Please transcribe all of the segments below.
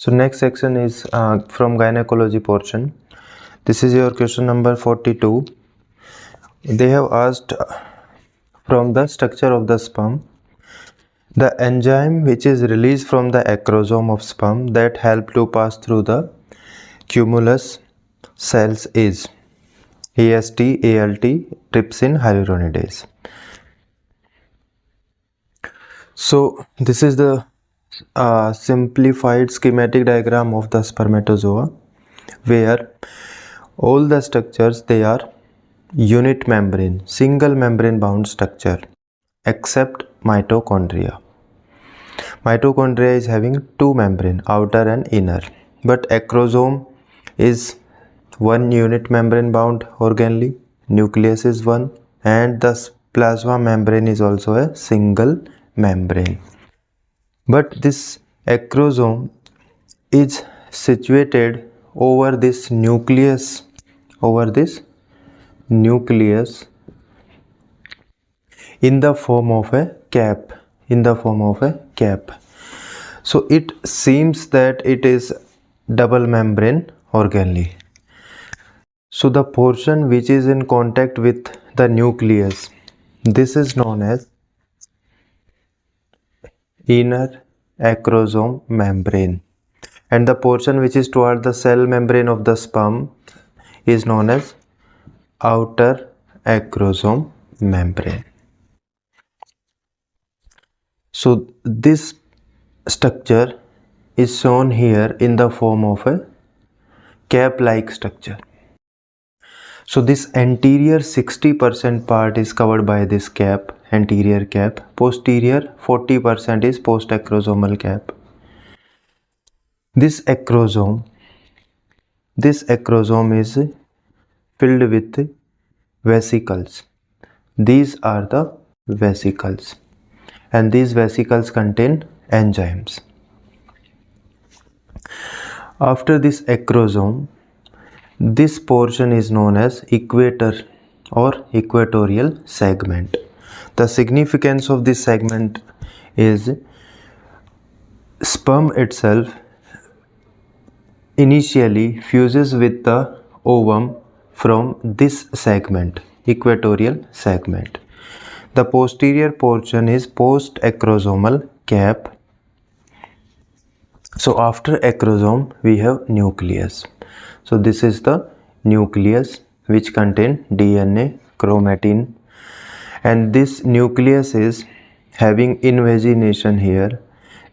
So next section is from gynecology portion. This is your question number 42. They have asked from the structure of the sperm, the enzyme which is released from the acrosome of sperm that help to pass through the cumulus cells is AST, ALT, trypsin hyaluronidase. So this is the simplified schematic diagram of the spermatozoa, where all the structures, they are unit membrane, single membrane bound structure, except mitochondria. Mitochondria is having two membrane, outer and inner, but acrosome is one unit membrane bound organelle, nucleus is one, and the plasma membrane is also a single membrane. But this acrosome is situated over this nucleus, in the form of a cap, So it seems that it is double membrane organelle. So the portion which is in contact with the nucleus, this is known as inner acrosome membrane, and the portion which is toward the cell membrane of the sperm is known as outer acrosome membrane. So this structure is shown here in the form of a cap-like structure. So this anterior 60% part is covered by this cap, anterior cap. Posterior 40% is post-acrosomal cap. This acrosome is filled with vesicles. These are the vesicles, and these vesicles contain enzymes. After this acrosome, this portion is known as equator or equatorial segment. The significance of this segment is sperm itself initially fuses with the ovum from this segment, equatorial segment. The posterior portion is post-acrosomal cap. So after acrosome we have nucleus. So this is the nucleus which contain DNA, chromatin, and this nucleus is having invagination here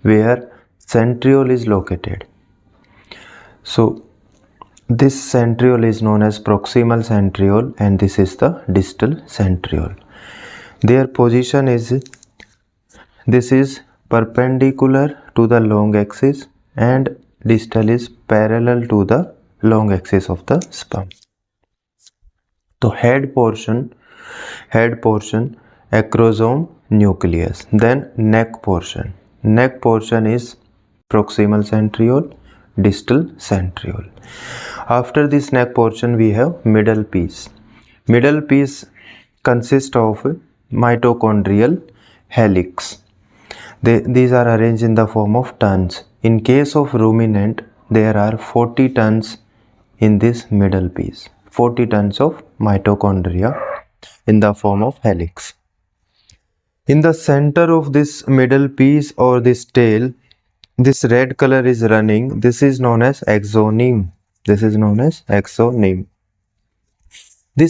where centriole is located. So this centriole is known as proximal centriole, and this is the distal centriole. Their position is, this is perpendicular to the long axis and distal is parallel to the long axis of the sperm. So head portion, acrosome, nucleus. Then neck portion is proximal centriole, distal centriole. After this neck portion we have middle piece. Middle piece consists of mitochondrial helix. These are arranged in the form of turns. In case of ruminant, there are 40 turns in this middle piece, 40 turns of mitochondria in the form of helix. In the center of this middle piece or this tail, this red color is running. This is known as axoneme. This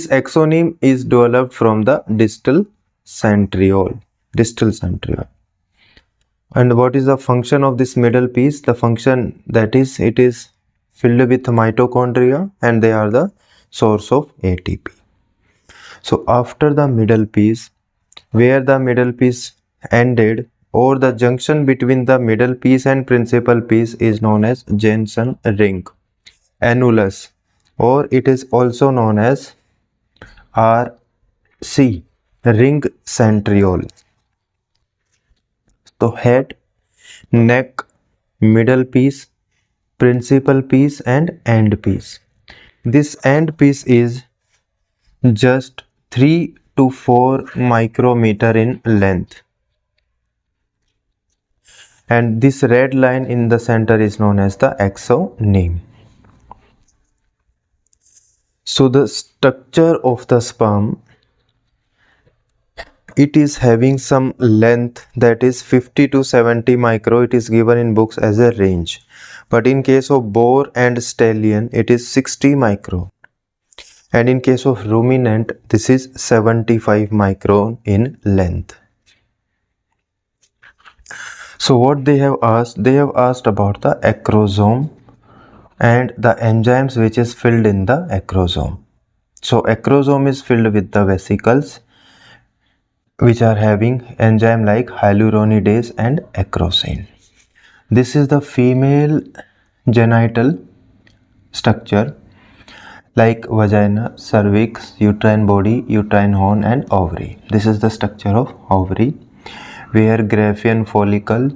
axoneme is developed from the distal centriole. And what is the function of this middle piece? The function, that is, it is filled with mitochondria and they are the source of ATP. So after the middle piece, where the middle piece ended, or the junction between the middle piece and principal piece, is known as Jensen ring, annulus, or it is also known as RC, ring centriole. So head, neck, middle piece, principal piece and end piece. This end piece is just 3 to 4 micrometer in length, and this red line in the center is known as the axoneme. So the structure of the sperm, it is having some length that is 50 to 70 micro. It is given in books as a range, but in case of boar and stallion it is 60 micro, and in case of ruminant this is 75 micron in length. So what they have asked about the acrosome and the enzymes which is filled in the acrosome. So acrosome is filled with the vesicles which are having enzyme like hyaluronidase and acrosine. This is the female genital structure like vagina, cervix, uterine body, uterine horn and ovary. This is the structure of ovary, where Graafian follicle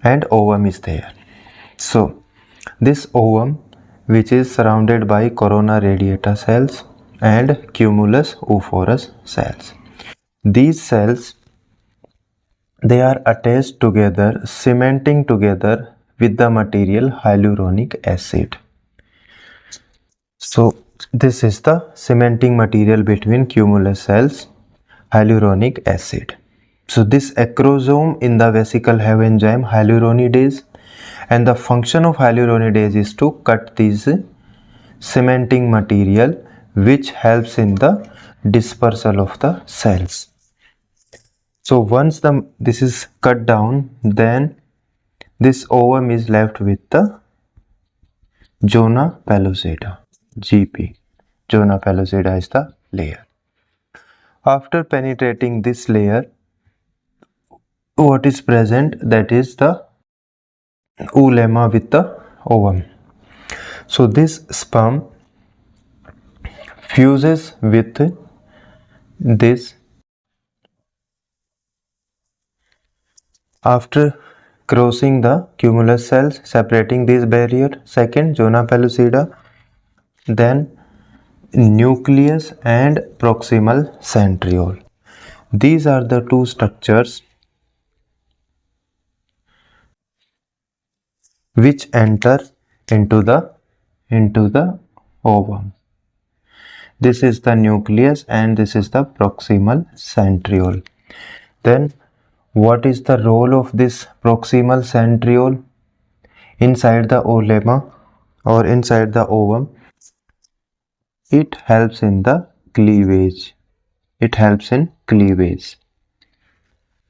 and ovum is there. So this ovum, which is surrounded by corona radiata cells and cumulus oophorus cells. These cells, they are attached together, cementing together with the material hyaluronic acid. So this is the cementing material between cumulus cells, hyaluronic acid. So this acrosome in the vesicle have enzyme hyaluronidase, and the function of hyaluronidase is to cut these cementing material, which helps in the dispersal of the cells. So once this is cut down, then this ovum is left with the zona pellucida, GP. Zona pellucida is the layer. After penetrating this layer, what is present, that is the oolemma with the ovum. So this sperm fuses with this. After crossing the cumulus cells, separating this barrier, second zona pellucida, then nucleus and proximal centriole. These are the two structures which enter into the ovum. This is the nucleus and this is the proximal centriole. Then what is the role of this proximal centriole inside the oolemma or inside the ovum? It helps in the cleavage. It helps in cleavage.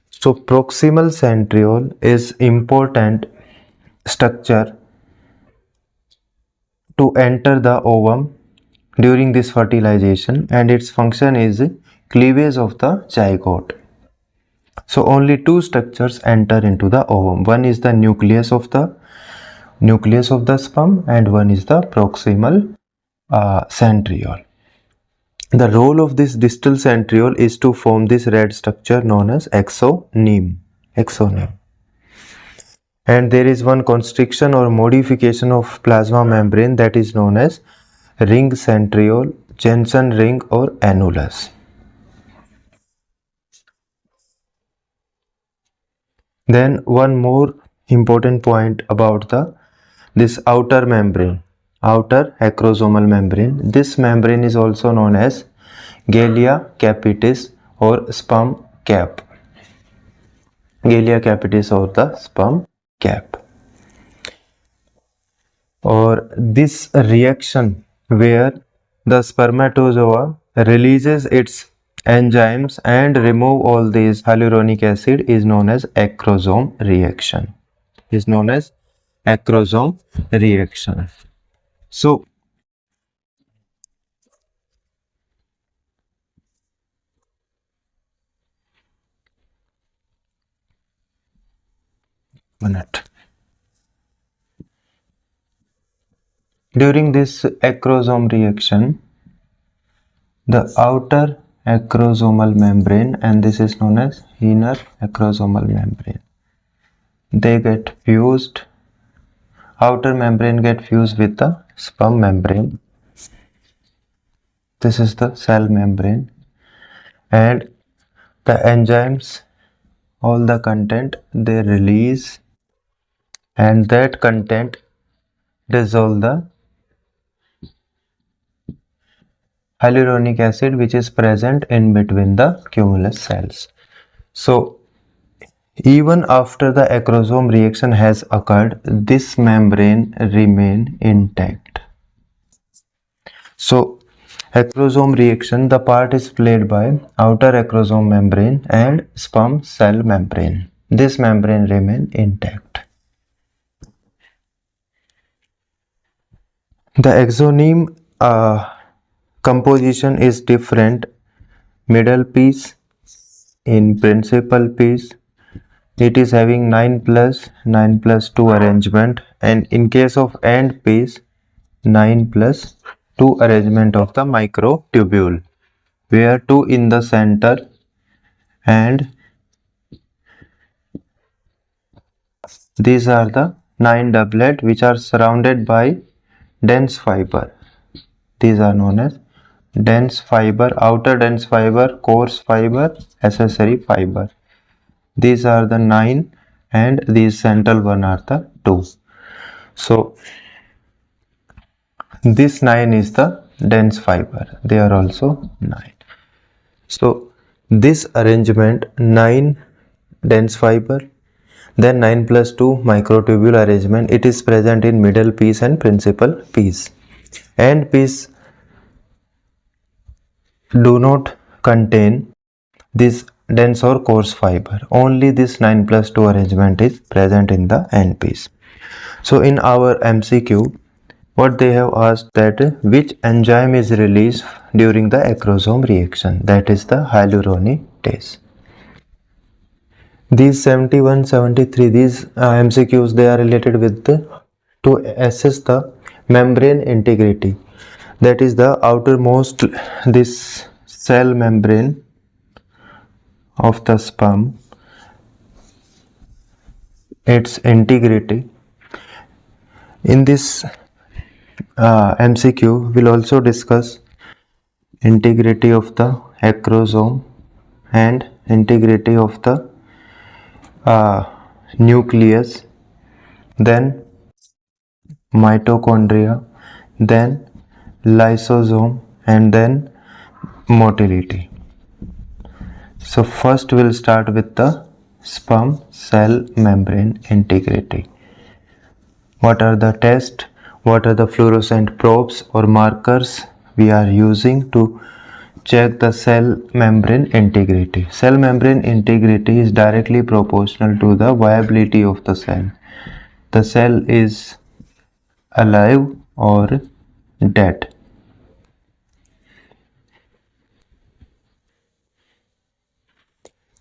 So proximal centriole is important structure to enter the ovum during this fertilization, and its function is cleavage of the zygote. So only two structures enter into the ovum. One is the nucleus of the sperm and one is the proximal centriole. The role of this distal centriole is to form this red structure known as axoneme. And there is one constriction or modification of plasma membrane that is known as ring centriole, Jensen ring or annulus. Then one more important point about this outer membrane, outer acrosomal membrane. This membrane is also known as Galea capitis or sperm cap. Galea capitis or the sperm cap. Or this reaction where the spermatozoa releases its enzymes and remove all these hyaluronic acid is known as acrosome reaction. So during this acrosome reaction, the outer acrosomal membrane, and this is known as inner acrosomal membrane, they get fused. Outer membrane get fused with the sperm membrane. This is the cell membrane, and the enzymes all the content they release, and that content dissolve the hyaluronic acid which is present in between the cumulus cells. So even after the acrosome reaction has occurred, this membrane remain intact. So acrosome reaction, the part is played by outer acrosome membrane and sperm cell membrane. This membrane remain intact. The exoneme composition is different. Middle piece, in principal piece, it is having 9+2 arrangement, and in case of end piece, 9+2 arrangement of the microtubule, where 2 in the center and these are the 9 doublet which are surrounded by dense fiber. These are known as dense fiber, outer dense fiber, coarse fiber, accessory fiber. These are the 9 and these central one are the 2. So this 9 is the dense fiber. They are also 9. So this arrangement, 9 dense fiber, then 9+2 microtubule arrangement, it is present in middle piece and principal piece. End piece do not contain this dense or coarse fiber. Only this 9+2 arrangement is present in the end piece. So in our MCQ, what they have asked that which enzyme is released during the acrosome reaction, that is the hyaluronidase. These 71, 73, these MCQs, they are related with to assess the membrane integrity. That is the outermost, this cell membrane of the sperm, its integrity. In this MCQ, we'll also discuss integrity of the acrosome and integrity of the nucleus, then mitochondria, then lysosome, and then motility. So first we'll start with the sperm cell membrane integrity. What are the tests? What are the fluorescent probes or markers we are using to check the cell membrane integrity? Cell membrane integrity is directly proportional to the viability of the cell. The cell is alive or dead.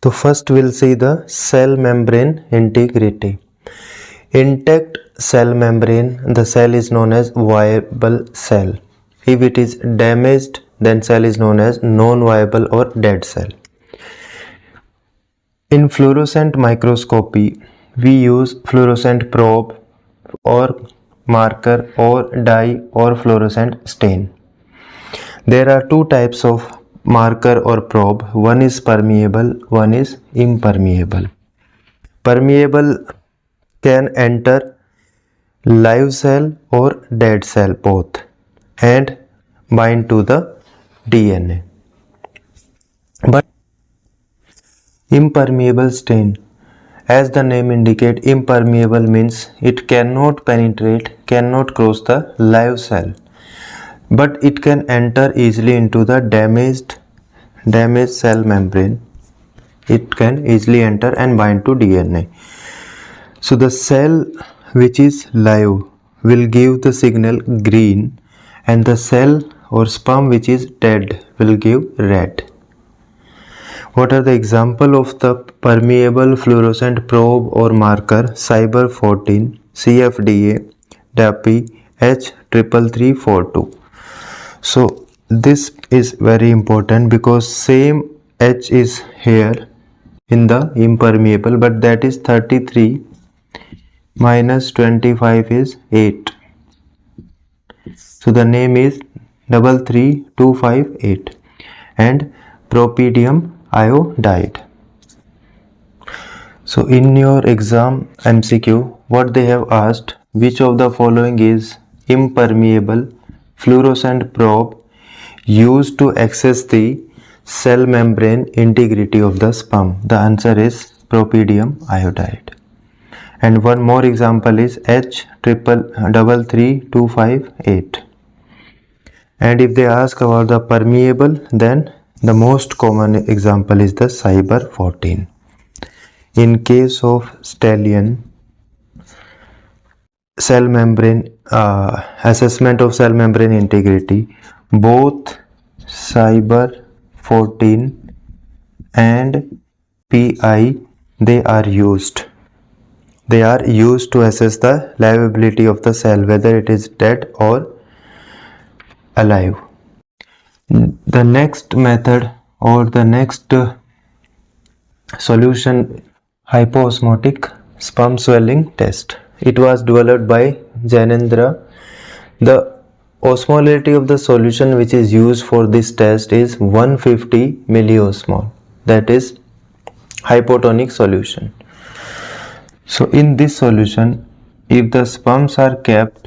So first we'll see the cell membrane integrity. Intact cell membrane, the cell is known as viable cell. If it is damaged, then cell is known as non-viable or dead cell. In fluorescent microscopy, we use fluorescent probe or marker or dye or fluorescent stain. There are two types of marker or probe. One is permeable, one is impermeable. Permeable can enter live cell or dead cell both and bind to the DNA. But impermeable stain, as the name indicates, impermeable means it cannot penetrate, cannot cross the live cell, but it can enter easily into the damaged cell membrane. It can easily enter and bind to DNA. So the cell which is live will give the signal green, and the cell or sperm which is dead will give red. What are the example of the permeable fluorescent probe or marker? Cyber 14, CFDA, DAPI, H33342. So this is very important because same H is here in the impermeable, but that is 33 minus 25 is 8. So the name is 33258 and propydium iodide. So in your exam MCQ, what they have asked, which of the following is impermeable fluorescent probe used to access the cell membrane integrity of the sperm? The answer is propidium iodide. And one more example is H33258. And if they ask about the permeable, then the most common example is the Cyber 14. In case of stallion, cell membrane assessment of cell membrane integrity, both Cyber 14 and PI, they are used to assess the livability of the cell, whether it is dead or alive. The next method or the next solution, hypoosmotic sperm swelling test. It was developed by Janendra. The osmolality of the solution which is used for this test is 150 milliosmol, that is hypotonic solution. So in this solution, if the sperms are kept,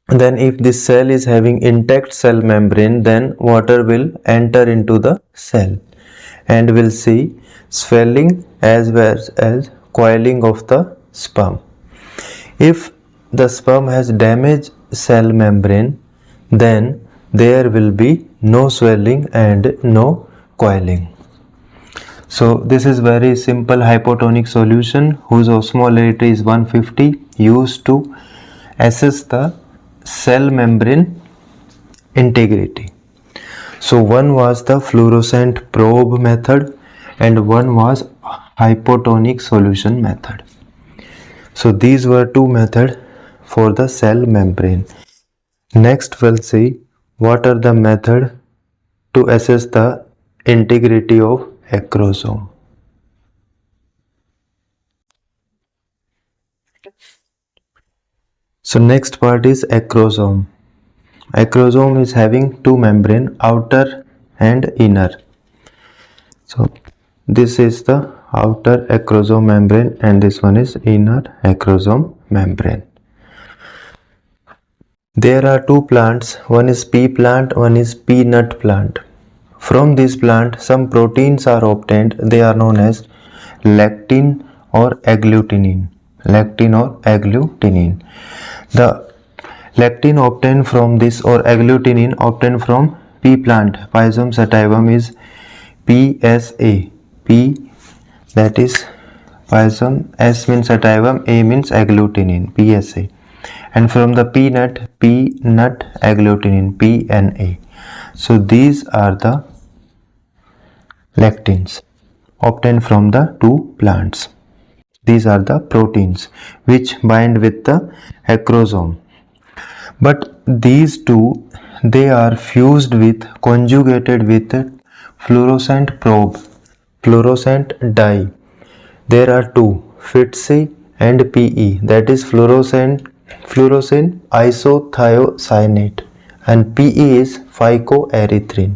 then if this cell is having intact cell membrane, then water will enter into the cell and will see swelling as well as coiling of the sperm. If the sperm has damaged cell membrane, then there will be no swelling and no coiling. So this is very simple hypotonic solution whose osmolality is 150, used to assess the cell membrane integrity. So one was the fluorescent probe method and one was hypotonic solution method. So these were two methods for the cell membrane. Next we'll see what are the methods to assess the integrity of acrosome. So next part is acrosome. Acrosome is having two membrane, outer and inner. So this is the outer acrosome membrane and this one is inner acrosome membrane. There are two plants, one is pea plant, one is peanut plant. From this plant some proteins are obtained, they are known as lectin or agglutinin. Lectin or agglutinin. The lectin obtained from this or agglutinin obtained from pea plant, Pisum sativum, is PSA. P, that is Pisum, S means sativum, A means agglutinin, PSA. And from the peanut, peanut agglutinin, PNA. So these are the lectins obtained from the two plants. These are the proteins which bind with the acrosome. But these two, they are fused with, conjugated with fluorescent probe, fluorescent dye. There are two, PSC and PE, that is fluorescent isothiocyanate, and PE is phycoerythrin.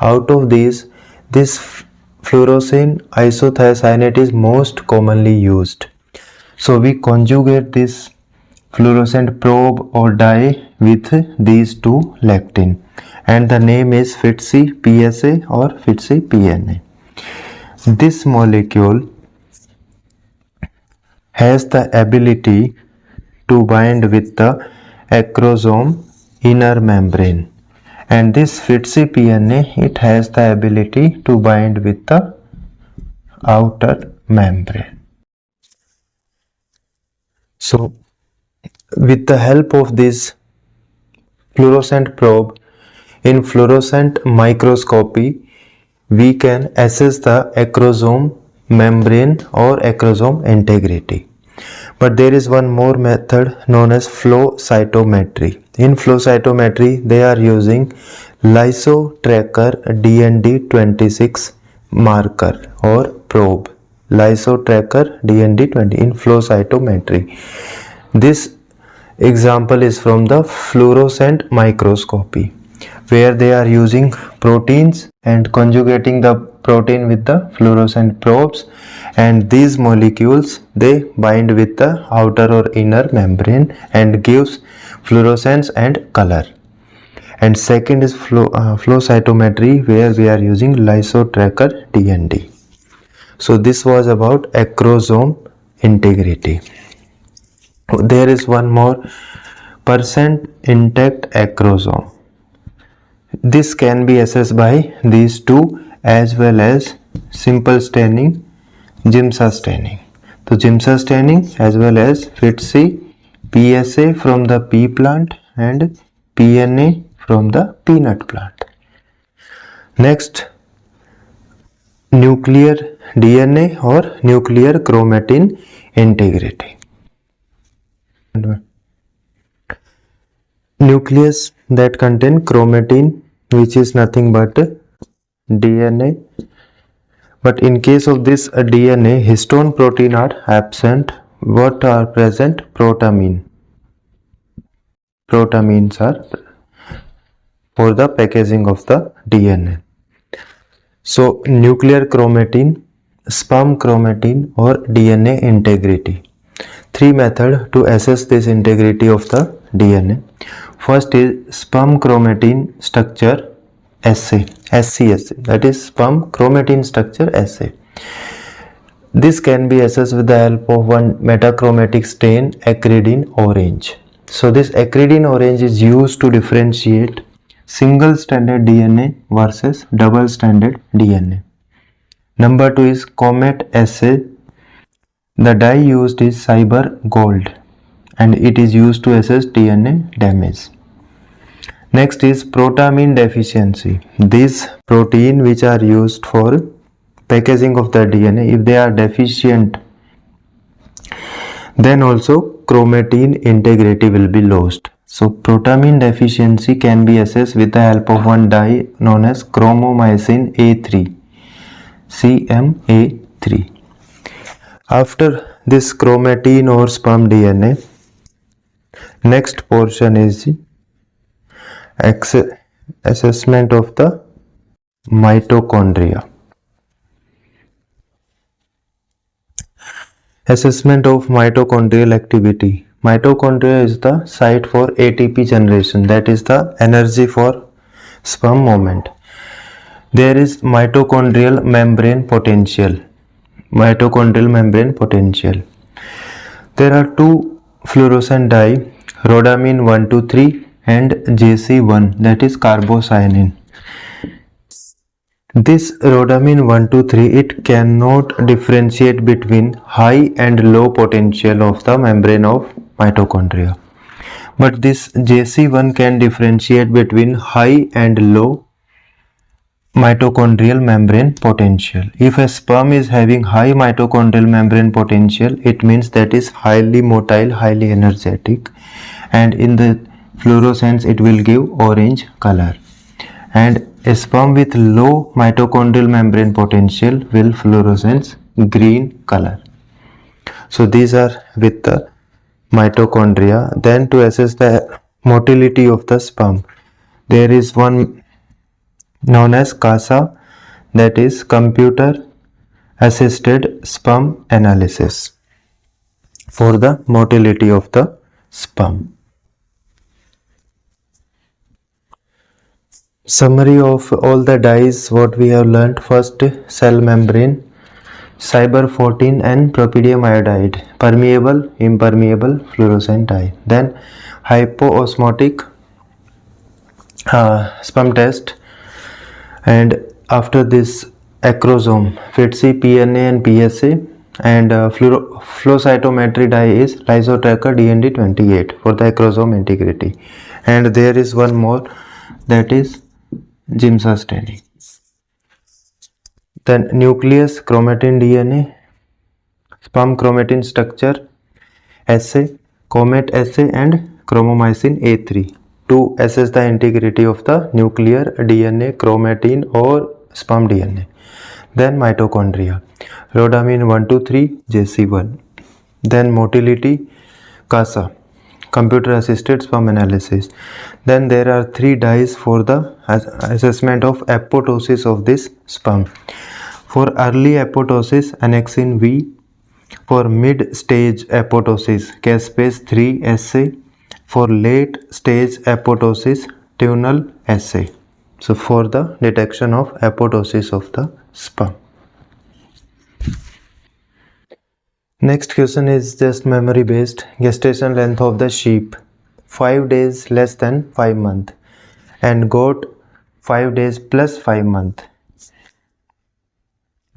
Out of these, this fluorescent isothiocyanate is most commonly used. So we conjugate this fluorescent probe or dye with these two lectin, and the name is PSC PSA or PSC PNA. This molecule has the ability to bind with the acrosome inner membrane, and this PSC PNA, it has the ability to bind with the outer membrane. So with the help of this fluorescent probe in fluorescent microscopy, we can assess the acrosome membrane or acrosome integrity. But there is one more method known as flow cytometry. In flow cytometry, they are using Lesa tracker DND26 marker or probe. Lesa tracker DND20 in flow cytometry. This example is from the fluorescent microscopy. where they are using proteins and conjugating the protein with the fluorescent probes, and these molecules they bind with the outer or inner membrane and gives fluorescence and color. And second is flow cytometry, where we are using lysotracker DND. So this was about acrosome integrity. There is one more, percent intact acrosome. This can be assessed by these two as well as simple staining, Giemsa staining. So Giemsa staining as well as PSC, PSA from the pea plant and PNA from the peanut plant. Next, nuclear DNA or nuclear chromatin integrity. Nucleus that contain chromatin, which is nothing but DNA. But in case of this DNA, histone protein are absent. What are present? Protamine. Protamines are for the packaging of the DNA. So nuclear chromatin, sperm chromatin or DNA integrity. Three methods to assess this integrity of the DNA. First is sperm chromatin structure assay, SCSA, that is sperm chromatin structure assay. This can be assessed with the help of one metachromatic stain, acridine orange. So this acridine orange is used to differentiate single stranded DNA versus double stranded DNA. Number 2 is Comet assay. The dye used is cyber gold and it is used to assess DNA damage. Next is protamine deficiency. These protein which are used for packaging of the DNA, if they are deficient, then also chromatin integrity will be lost. So protamine deficiency can be assessed with the help of one dye known as chromomycin A3, CMA3. After this chromatin or sperm DNA, next portion is assessment of the mitochondria. Assessment of mitochondrial activity. Mitochondria is the site for ATP generation, that is the energy for sperm movement. There is mitochondrial membrane potential. Mitochondrial membrane potential. There are two fluorescent dye, rhodamine 123 and JC1, that is carbocyanin. This rhodamine 123, it cannot differentiate between high and low potential of the membrane of mitochondria. But this JC1 can differentiate between high and low mitochondrial membrane potential. If a sperm is having high mitochondrial membrane potential, it means that is highly motile, highly energetic, and in the fluorescence it will give orange color. And a sperm with low mitochondrial membrane potential will fluorescence green color. So these are with the mitochondria. Then to assess the motility of the sperm, there is one known as CASA, that is computer assisted sperm analysis for the motility of the sperm. Summary of all the dyes what we have learnt. First, cell membrane, cyber 14 and propidium iodide, permeable, impermeable, fluorescent dye. Then hypoosmotic sperm test, and after this acrosome, PSC, PNA and PSA, and flow cytometry dye is lysotracker DND28 for the acrosome integrity. And there is one more, that is Giemsa staining. Then nucleus chromatin DNA, sperm chromatin structure assay, Comet assay and chromomycin A3 to assess the integrity of the nuclear DNA, chromatin or sperm DNA. Then mitochondria, rhodamine 123, JC1. Then motility, CASA, computer assisted sperm analysis. Then there are 3 dyes for the assessment of apoptosis of this sperm. For early apoptosis, annexin V. For mid stage apoptosis, caspase 3 assay. For late stage apoptosis, tunnel assay. So for the detection of apoptosis of the sperm. Next question is just memory based. Gestation length of the sheep 5 days less than 5 months, and goat 5 days plus 5 months.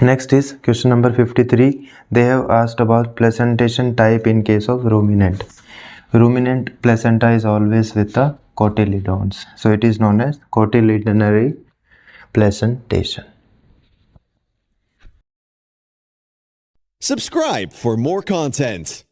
Next is question number 53. They have asked about placentation type in case of ruminant. Ruminant placenta is always with the cotyledons, so it is known as cotyledonary placentation. Subscribe for more content.